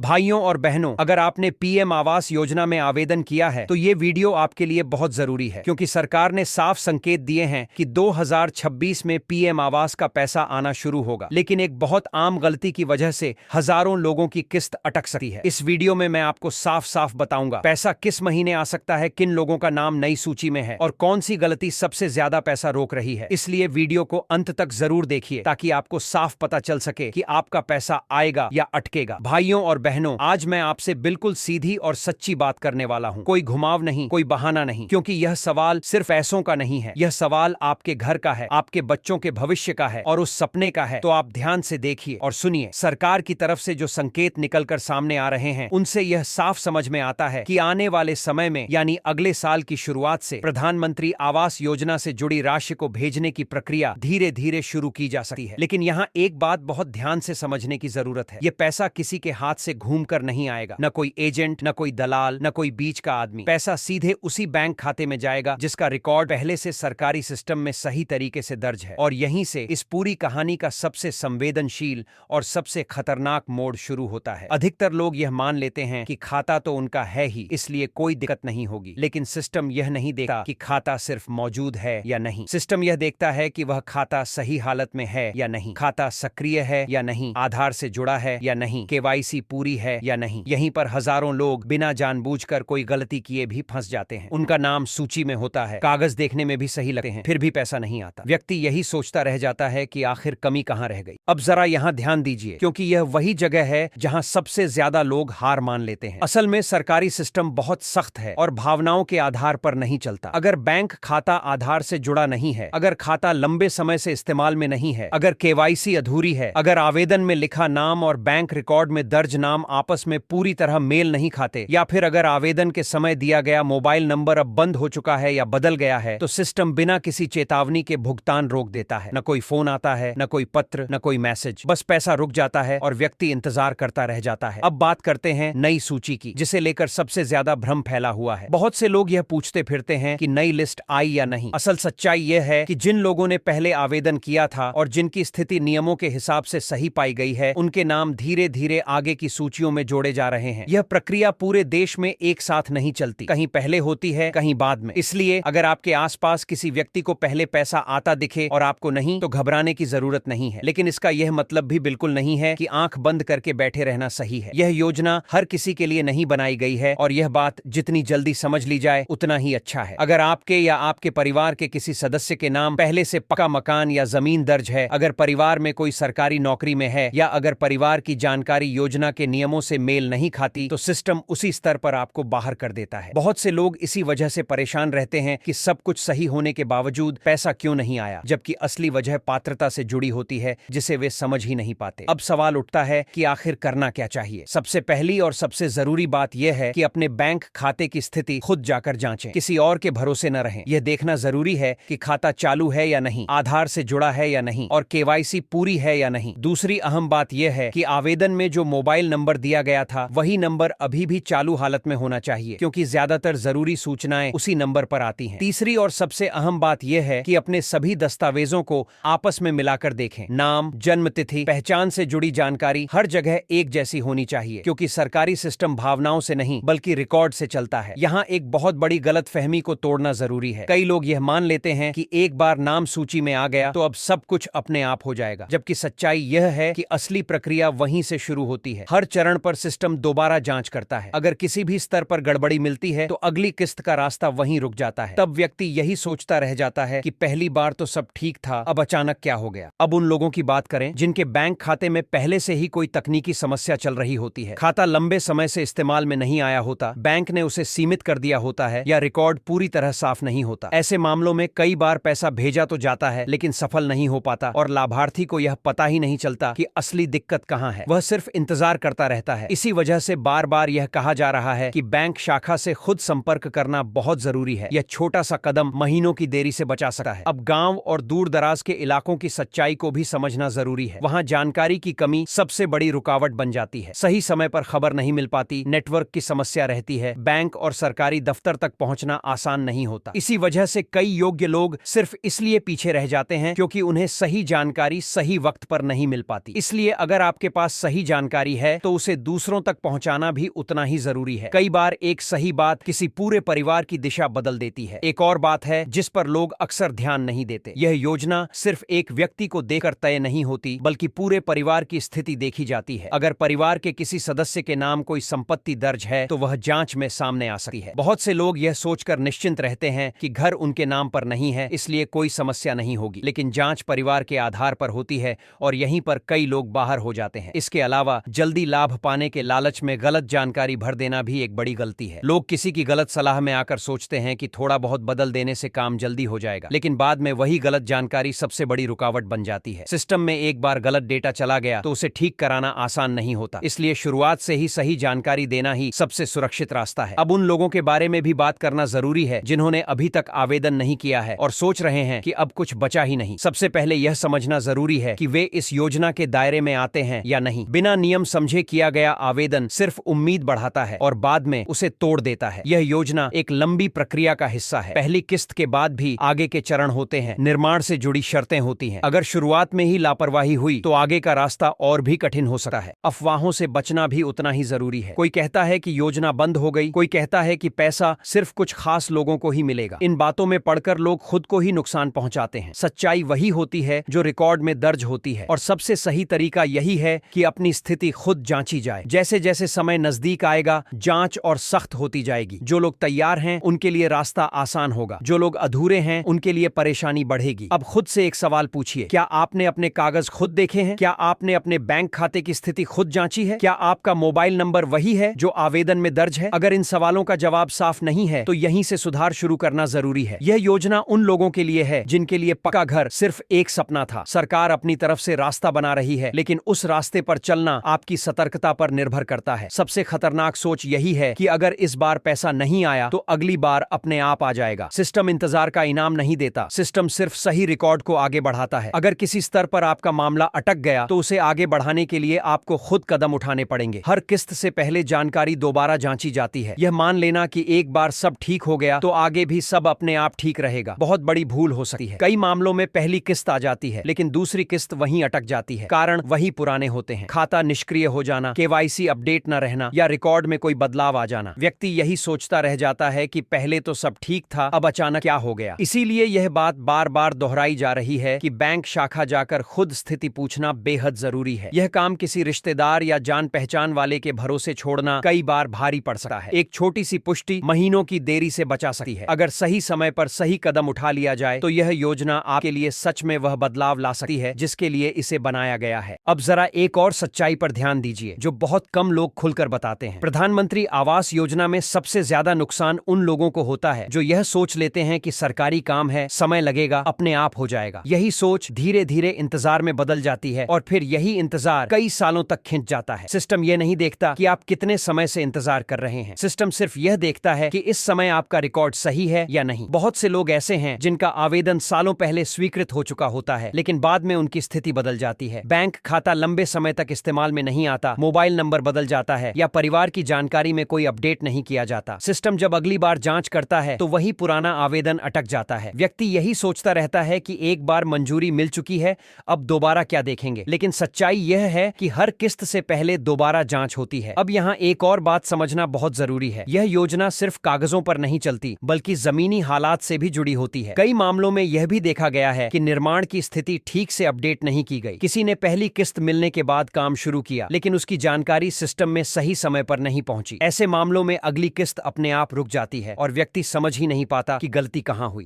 भाइयों और बहनों, अगर आपने पीएम आवास योजना में आवेदन किया है तो ये वीडियो आपके लिए बहुत जरूरी है, क्योंकि सरकार ने साफ संकेत दिए हैं कि 2026 में पीएम आवास का पैसा आना शुरू होगा। लेकिन एक बहुत आम गलती की वजह से हजारों लोगों की किस्त अटक सकती है। इस वीडियो में मैं आपको साफ साफ बताऊंगा पैसा किस महीने आ सकता है, किन लोगों का नाम नई सूची में है और कौन सी गलती सबसे ज्यादा पैसा रोक रही है। इसलिए वीडियो को अंत तक जरूर देखिए ताकि आपको साफ पता चल सके कि आपका पैसा आएगा या अटकेगा। भाइयों और बहनों, आज मैं आपसे बिल्कुल सीधी और सच्ची बात करने वाला हूं। कोई घुमाव नहीं, कोई बहाना नहीं, क्योंकि यह सवाल सिर्फ ऐसों का नहीं है। यह सवाल आपके घर का है, आपके बच्चों के भविष्य का है और उस सपने का है। तो आप ध्यान से देखिए और सुनिए। सरकार की तरफ से जो संकेत निकलकर सामने आ रहे हैं उनसे यह साफ समझ में आता है कि आने वाले समय में, यानी अगले साल की शुरुआत से, प्रधानमंत्री आवास योजना से जुड़ी राशि को भेजने की प्रक्रिया धीरे धीरे शुरू की जा सकती है। लेकिन यहाँ एक बात बहुत ध्यान से समझने की जरूरत है। यह पैसा किसी के हाथ से घूमकर नहीं आएगा। न कोई एजेंट, न कोई दलाल, न कोई बीच का आदमी। पैसा सीधे उसी बैंक खाते में जाएगा जिसका रिकॉर्ड पहले से सरकारी सिस्टम में सही तरीके से दर्ज है। और यहीं से इस पूरी कहानी का सबसे संवेदनशील और सबसे खतरनाक मोड़ शुरू होता है। अधिकतर लोग यह मान लेते हैं कि खाता तो उनका है ही, इसलिए कोई दिक्कत नहीं होगी। लेकिन सिस्टम यह नहीं देखता कि खाता सिर्फ मौजूद है या नहीं। सिस्टम यह देखता है कि वह खाता सही हालत में है या नहीं, खाता सक्रिय है या नहीं, आधार से जुड़ा है या नहीं, केवाईसी पूरी है या नहीं। यहीं पर हजारों लोग बिना जानबूझकर कोई गलती किए भी फंस जाते हैं। उनका नाम सूची में होता है, कागज देखने में भी सही लगते हैं, फिर भी पैसा नहीं आता। व्यक्ति यही सोचता रह जाता है कि आखिर कमी कहां रह गई। अब जरा यहां ध्यान दीजिए, क्योंकि यह वही जगह है जहां सबसे ज्यादा लोग हार मान लेते हैं। असल में सरकारी सिस्टम बहुत सख्त है और भावनाओं के आधार पर नहीं चलता। अगर बैंक खाता आधार से जुड़ा नहीं है, अगर खाता लंबे समय से इस्तेमाल में नहीं है, अगर केवाईसी अधूरी है, अगर आवेदन में लिखा नाम और बैंक रिकॉर्ड में दर्ज नाम आपस में पूरी तरह मेल नहीं खाते, या फिर अगर आवेदन के समय दिया गया मोबाइल नंबर अब बंद हो चुका है या बदल गया है, तो सिस्टम बिना किसी चेतावनी के भुगतान रोक देता है। न कोई फोन आता है, न कोई पत्र, न कोई मैसेज, बस पैसा रुक जाता है और व्यक्ति इंतजार करता रह जाता है। अब बात करते हैं नई सूची की, जिसे लेकर सबसे ज्यादा भ्रम फैला हुआ है। बहुत से लोग यह पूछते फिरते हैं कि नई लिस्ट आई या नहीं। असल सच्चाई यह है कि जिन लोगों ने पहले आवेदन किया था और जिनकी स्थिति नियमों के हिसाब से सही पाई गई है, उनके नाम धीरे धीरे आगे की सूचियों में जोड़े जा रहे हैं। यह प्रक्रिया पूरे देश में एक साथ नहीं चलती, कहीं पहले होती है, कहीं बाद में। इसलिए अगर आपके आसपास किसी व्यक्ति को पहले पैसा आता दिखे और आपको नहीं, तो घबराने की जरूरत नहीं है। लेकिन इसका यह मतलब भी बिल्कुल नहीं है कि आंख बंद करके बैठे रहना सही है। यह योजना हर किसी के लिए नहीं बनाई गई है और यह बात जितनी जल्दी समझ ली जाए उतना ही अच्छा है। अगर आपके या आपके परिवार के किसी सदस्य के नाम पहले से पक्का मकान या जमीन दर्ज है, अगर परिवार में कोई सरकारी नौकरी में है, या अगर परिवार की जानकारी योजना के नियमों से मेल नहीं खाती, तो सिस्टम उसी स्तर पर आपको बाहर कर देता है। बहुत से लोग इसी वजह से परेशान रहते हैं कि सब कुछ सही होने के बावजूद पैसा क्यों नहीं आया, जबकि असली वजह पात्रता से जुड़ी होती है जिसे वे समझ ही नहीं पाते। अब सवाल उठता है कि आखिर करना क्या चाहिए। सबसे पहली और सबसे जरूरी बात यह है कि अपने बैंक खाते की स्थिति खुद जाकर जांचें, किसी और के भरोसे न रहें। यह देखना जरूरी है कि खाता चालू है या नहीं, आधार से जुड़ा है या नहीं और केवाईसी पूरी है या नहीं। दूसरी अहम बात यह है कि आवेदन में जो मोबाइल नंबर दिया गया था वही नंबर अभी भी चालू हालत में होना चाहिए, क्योंकि ज्यादातर जरूरी सूचनाएं उसी नंबर पर आती हैं। तीसरी और सबसे अहम बात यह है कि अपने सभी दस्तावेजों को आपस में मिलाकर देखें। नाम, जन्म तिथि, पहचान से जुड़ी जानकारी हर जगह एक जैसी होनी चाहिए, क्योंकि सरकारी सिस्टम भावनाओं से नहीं बल्कि रिकॉर्ड से चलता है। यहाँ एक बहुत बड़ी गलतफहमी को तोड़ना जरूरी है। कई लोग यह मान लेते हैं कि एक बार नाम सूची में आ गया तो अब सब कुछ अपने आप हो जाएगा, जबकि सच्चाई यह है कि असली प्रक्रिया वहीं से शुरू होती है। हर चरण पर सिस्टम दोबारा जांच करता है। अगर किसी भी स्तर पर गड़बड़ी मिलती है तो अगली किस्त का रास्ता वहीं रुक जाता है। तब व्यक्ति यही सोचता रह जाता है कि पहली बार तो सब ठीक था, अब अचानक क्या हो गया। अब उन लोगों की बात करें जिनके बैंक खाते में पहले से ही कोई तकनीकी समस्या चल रही होती है। खाता लंबे समय से इस्तेमाल में नहीं आया होता, बैंक ने उसे सीमित कर दिया होता है, या रिकॉर्ड पूरी तरह साफ नहीं होता। ऐसे मामलों में कई बार पैसा भेजा तो जाता है लेकिन सफल नहीं हो पाता और लाभार्थी को यह पता ही नहीं चलता कि असली दिक्कत कहां है। वह सिर्फ इंतजार करता रहता है। इसी वजह से बार बार यह कहा जा रहा है कि बैंक शाखा से खुद संपर्क करना बहुत जरूरी है। यह छोटा सा कदम महीनों की देरी से बचा सकता है। अब गांव और दूर दराज के इलाकों की सच्चाई को भी समझना जरूरी है। वहां जानकारी की कमी सबसे बड़ी रुकावट बन जाती है। सही समय पर खबर नहीं मिल पाती, नेटवर्क की समस्या रहती है, बैंक और सरकारी दफ्तर तक पहुंचना आसान नहीं होता। इसी वजह से कई योग्य लोग सिर्फ इसलिए पीछे रह जाते हैं क्योंकि उन्हें सही जानकारी सही वक्त पर नहीं मिल पाती। इसलिए अगर आपके पास सही जानकारी है तो तो उसे दूसरों तक पहुंचाना भी उतना ही जरूरी है। कई बार एक सही बात किसी पूरे परिवार की दिशा बदल देती है। एक और बात है जिस पर लोग अक्सर ध्यान नहीं देते, यह योजना सिर्फ एक व्यक्ति को देकर तय नहीं होती, बल्कि पूरे परिवार की स्थिति देखी जाती है। अगर परिवार के किसी सदस्य के नाम कोई संपत्ति दर्ज है तो वह जांच में सामने आ सकती है। बहुत से लोग यह सोचकर निश्चिंत रहते हैं कि घर उनके नाम पर नहीं है, इसलिए कोई समस्या नहीं होगी, लेकिन जांच परिवार के आधार पर होती है और यहीं पर कई लोग बाहर हो जाते हैं। इसके अलावा जल्दी लाभ पाने के लालच में गलत जानकारी भर देना भी एक बड़ी गलती है। लोग किसी की गलत सलाह में आकर सोचते हैं कि थोड़ा बहुत बदल देने से काम जल्दी हो जाएगा, लेकिन बाद में वही गलत जानकारी सबसे बड़ी रुकावट बन जाती है। सिस्टम में एक बार गलत डेटा चला गया तो उसे ठीक कराना आसान नहीं होता, इसलिए शुरुआत से ही सही जानकारी देना ही सबसे सुरक्षित रास्ता है। अब उन लोगों के बारे में भी बात करना जरूरी है जिन्होंने अभी तक आवेदन नहीं किया है और सोच रहे हैं कि अब कुछ बचा ही नहीं। सबसे पहले यह समझना जरूरी है कि वे इस योजना के दायरे में आते हैं या नहीं। बिना नियम समझे किया गया आवेदन सिर्फ उम्मीद बढ़ाता है और बाद में उसे तोड़ देता है। यह योजना एक लंबी प्रक्रिया का हिस्सा है। पहली किस्त के बाद भी आगे के चरण होते हैं, निर्माण से जुड़ी शर्तें होती हैं। अगर शुरुआत में ही लापरवाही हुई तो आगे का रास्ता और भी कठिन हो सकता है। अफवाहों से बचना भी उतना ही जरूरी है। कोई कहता है कि योजना बंद हो गई, कोई कहता है कि पैसा सिर्फ कुछ खास लोगों को ही मिलेगा। इन बातों में पढ़कर लोग खुद को ही नुकसान पहुंचाते हैं। सच्चाई वही होती है जो रिकॉर्ड में दर्ज होती है और सबसे सही तरीका यही है कि अपनी स्थिति खुद जांची जाए। जैसे जैसे समय नजदीक आएगा जांच और सख्त होती जाएगी। जो लोग तैयार हैं उनके लिए रास्ता आसान होगा, जो लोग अधूरे हैं उनके लिए परेशानी बढ़ेगी। अब खुद से एक सवाल पूछिए, क्या आपने अपने कागज खुद देखे हैं? क्या आपने अपने बैंक खाते की स्थिति खुद जांची है? क्या आपका मोबाइल नंबर वही है जो आवेदन में दर्ज है? अगर इन सवालों का जवाब साफ नहीं है तो यहीं से सुधार शुरू करना जरूरी है। यह योजना उन लोगों के लिए है जिनके लिए पक्का घर सिर्फ एक सपना था। सरकार अपनी तरफ से रास्ता बना रही है, लेकिन उस रास्ते पर चलना आपकी सतर्कता पर निर्भर करता है। सबसे खतरनाक सोच यही है कि अगर इस बार पैसा नहीं आया तो अगली बार अपने आप आ जाएगा। सिस्टम इंतजार का इनाम नहीं देता, सिस्टम सिर्फ सही रिकॉर्ड को आगे बढ़ाता है। अगर किसी स्तर पर आपका मामला अटक गया तो उसे आगे बढ़ाने के लिए आपको खुद कदम उठाने पड़ेंगे। हर किस्त से पहले जानकारी दोबारा जांची जाती है। यह मान लेना कि एक बार सब ठीक हो गया तो आगे भी सब अपने आप ठीक रहेगा बहुत बड़ी भूल हो सकती है। कई मामलों में पहली किस्त आ जाती है लेकिन दूसरी किस्त वहीं अटक जाती है। कारण वही पुराने होते हैं, खाता निष्क्रिय हो जाना, केवाईसी अपडेट न रहना या रिकॉर्ड में कोई बदलाव आ जाना। व्यक्ति यही सोचता रह जाता है कि पहले तो सब ठीक था, अब अचानक क्या हो गया। इसीलिए यह बात बार बार दोहराई जा रही है कि बैंक शाखा जाकर खुद स्थिति पूछना बेहद जरूरी है। यह काम किसी रिश्तेदार या जान पहचान वाले के भरोसे छोड़ना कई बार भारी पड़ सकता है। एक छोटी सी पुष्टि महीनों की देरी से बचा सकती है। अगर सही समय पर सही कदम उठा लिया जाए तो यह योजना आपके लिए सच में वह बदलाव ला सकती है जिसके लिए इसे बनाया गया है। अब जरा एक और सच्चाई पर ध्यान दीजिए जो बहुत कम लोग खुलकर बताते हैं। प्रधानमंत्री आवास योजना में सबसे ज्यादा नुकसान उन लोगों को होता है जो यह सोच लेते हैं कि सरकारी काम है, समय लगेगा, अपने आप हो जाएगा। यही सोच धीरे धीरे इंतजार में बदल जाती है और फिर यही इंतजार कई सालों तक खिंच जाता है। सिस्टम यह नहीं देखता कि आप कितने समय से इंतजार कर रहे हैं, सिस्टम सिर्फ यह देखता है कि इस समय आपका रिकॉर्ड सही है या नहीं। बहुत से लोग ऐसे हैं जिनका आवेदन सालों पहले स्वीकृत हो चुका होता है लेकिन बाद में उनकी स्थिति बदल जाती है। बैंक खाता लंबे समय तक इस्तेमाल में नहीं आता, मोबाइल नंबर बदल जाता है या परिवार की जानकारी में कोई अपडेट नहीं किया जाता। सिस्टम जब अगली बार जांच करता है तो वही पुराना आवेदन अटक जाता है। व्यक्ति यही सोचता रहता है कि एक बार मंजूरी मिल चुकी है, अब दोबारा क्या देखेंगे। लेकिन सच्चाई यह है कि हर किस्त से पहले दोबारा जांच होती है। अब यहाँ एक और बात समझना बहुत जरूरी है, यह योजना सिर्फ कागजों पर नहीं चलती बल्कि जमीनी हालात से भी जुड़ी होती है। कई मामलों में यह भी देखा गया है कि निर्माण की स्थिति ठीक से अपडेट नहीं की गई। किसी ने पहली किस्त मिलने के बाद काम शुरू किया लेकिन उसकी जानकारी सिस्टम में सही समय पर नहीं पहुंची। ऐसे मामलों में अगली किस्त अपने आप रुक जाती है और व्यक्ति समझ ही नहीं पाता कि गलती कहां हुई।